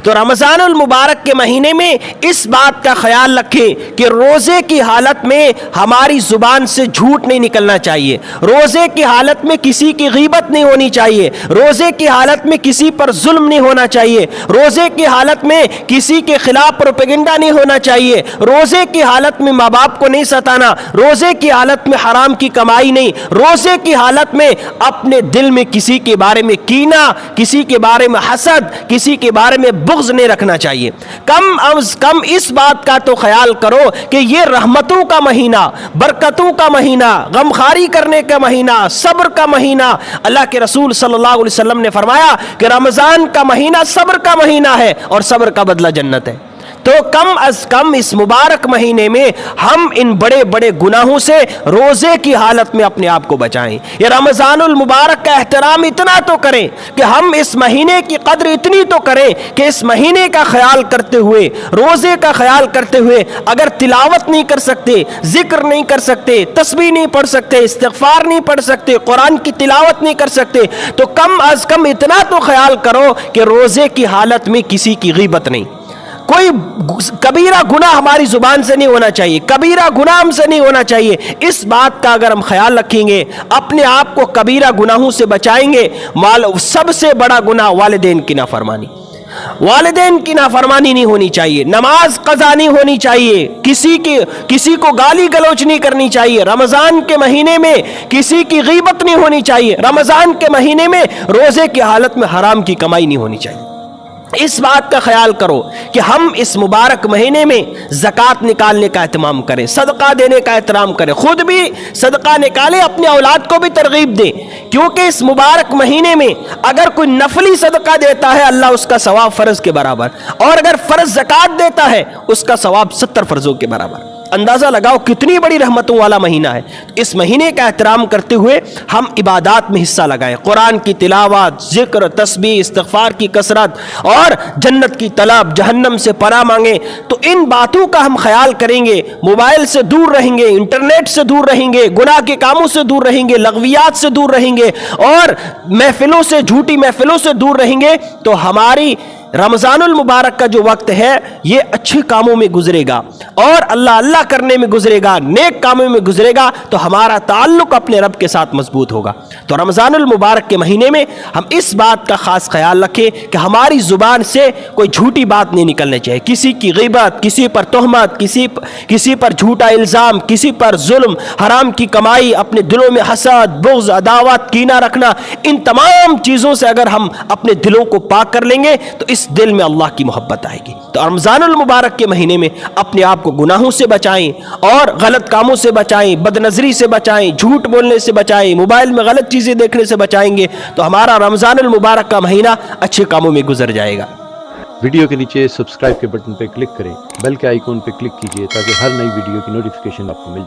تو رمضان المبارک کے مہینے میں اس بات کا خیال رکھیں کہ روزے کی حالت میں ہماری زبان سے جھوٹ نہیں نکلنا چاہیے، روزے کی حالت میں کسی کی غیبت نہیں ہونی چاہیے، روزے کی حالت میں کسی پر ظلم نہیں ہونا چاہیے، روزے کی حالت میں کسی کے خلاف پروپیگنڈا نہیں ہونا چاہیے، روزے کی حالت میں ماں باپ کو نہیں ستانا، روزے کی حالت میں حرام کی کمائی نہیں، روزے کی حالت میں اپنے دل میں کسی کے بارے میں کینہ، کسی کے بارے میں حسد، کسی کے بارے میں بغض نہیں رکھنا چاہیے۔ کم از کم اس بات کا تو خیال کرو کہ یہ رحمتوں کا مہینہ، برکتوں کا مہینہ، غمخواری کرنے کا مہینہ، صبر کا مہینہ۔ اللہ کے رسول صلی اللہ علیہ وسلم نے فرمایا کہ رمضان کا مہینہ صبر کا مہینہ ہے اور صبر کا بدلہ جنت ہے۔ تو کم از کم اس مبارک مہینے میں ہم ان بڑے بڑے گناہوں سے روزے کی حالت میں اپنے آپ کو بچائیں۔ یہ رمضان المبارک کا احترام اتنا تو کریں کہ ہم اس مہینے کی قدر اتنی تو کریں کہ اس مہینے کا خیال کرتے ہوئے، روزے کا خیال کرتے ہوئے، اگر تلاوت نہیں کر سکتے، ذکر نہیں کر سکتے، تسبیح نہیں پڑھ سکتے، استغفار نہیں پڑھ سکتے، قرآن کی تلاوت نہیں کر سکتے، تو کم از کم اتنا تو خیال کرو کہ روزے کی حالت میں کسی کی غیبت نہیں، کوئی کبیرہ گناہ ہماری زبان سے نہیں ہونا چاہیے، کبیرہ گناہ ہم سے نہیں ہونا چاہیے۔ اس بات کا اگر ہم خیال رکھیں گے، اپنے آپ کو کبیرہ گناہوں سے بچائیں گے۔ سب سے بڑا گناہ والدین کی نافرمانی، والدین کی نافرمانی نہیں ہونی چاہیے، نماز قضا نہیں ہونی چاہیے، کسی کو گالی گلوچ نہیں کرنی چاہیے، رمضان کے مہینے میں کسی کی غیبت نہیں ہونی چاہیے، رمضان کے مہینے میں روزے کی حالت میں حرام کی کمائی نہیں ہونی چاہیے۔ اس بات کا خیال کرو کہ ہم اس مبارک مہینے میں زکوٰۃ نکالنے کا اہتمام کریں، صدقہ دینے کا احترام کریں، خود بھی صدقہ نکالیں، اپنے اولاد کو بھی ترغیب دیں، کیونکہ اس مبارک مہینے میں اگر کوئی نفلی صدقہ دیتا ہے اللہ اس کا ثواب فرض کے برابر، اور اگر فرض زکوٰۃ دیتا ہے اس کا ثواب 70 فرضوں کے برابر۔ اندازہ لگاؤ کتنی بڑی رحمتوں والا مہینہ ہے۔ اس مہینے کا احترام کرتے ہوئے ہم عبادات میں حصہ لگائیں، قرآن کی تلاوت، ذکر، تسبیح، استغفار کی کثرت، اور جنت کی طلب، جہنم سے پناہ مانگیں۔ تو ان باتوں کا ہم خیال کریں گے، موبائل سے دور رہیں گے، انٹرنیٹ سے دور رہیں گے، گناہ کے کاموں سے دور رہیں گے، لغویات سے دور رہیں گے، اور محفلوں سے، جھوٹی محفلوں سے دور رہیں گے، تو ہماری رمضان المبارک کا جو وقت ہے یہ اچھے کاموں میں گزرے گا، اور اللہ اللہ کرنے میں گزرے گا، نیک کاموں میں گزرے گا، تو ہمارا تعلق اپنے رب کے ساتھ مضبوط ہوگا۔ تو رمضان المبارک کے مہینے میں ہم اس بات کا خاص خیال رکھیں کہ ہماری زبان سے کوئی جھوٹی بات نہیں نکلنی چاہیے، کسی کی غیبت، کسی پر تہمت، کسی پر جھوٹا الزام، کسی پر ظلم، حرام کی کمائی، اپنے دلوں میں حسد، بغض، عداوت، کینہ رکھنا، ان تمام چیزوں سے اگر ہم اپنے دلوں کو پاک کر لیں گے تو اس دل میں اللہ کی محبت آئے گی۔ تو رمضان المبارک کے مہینے میں اپنے آپ کو گناہوں سے بچائیں، اور غلط کاموں سے بچائیں، بد نظری سے بچائیں، جھوٹ بولنے سے بچائیں، موبائل میں غلط چیزیں دیکھنے سے بچائیں گے تو ہمارا رمضان المبارک کا مہینہ اچھے کاموں میں گزر جائے گا۔ ویڈیو کے نیچے سبسکرائب کے بٹن پہ کلک کریں، بیل کے آئیکن پہ کلک کیجئے تاکہ ہر نئی ویڈیو کی نوٹیفیکیشن آپ کو مل جائے۔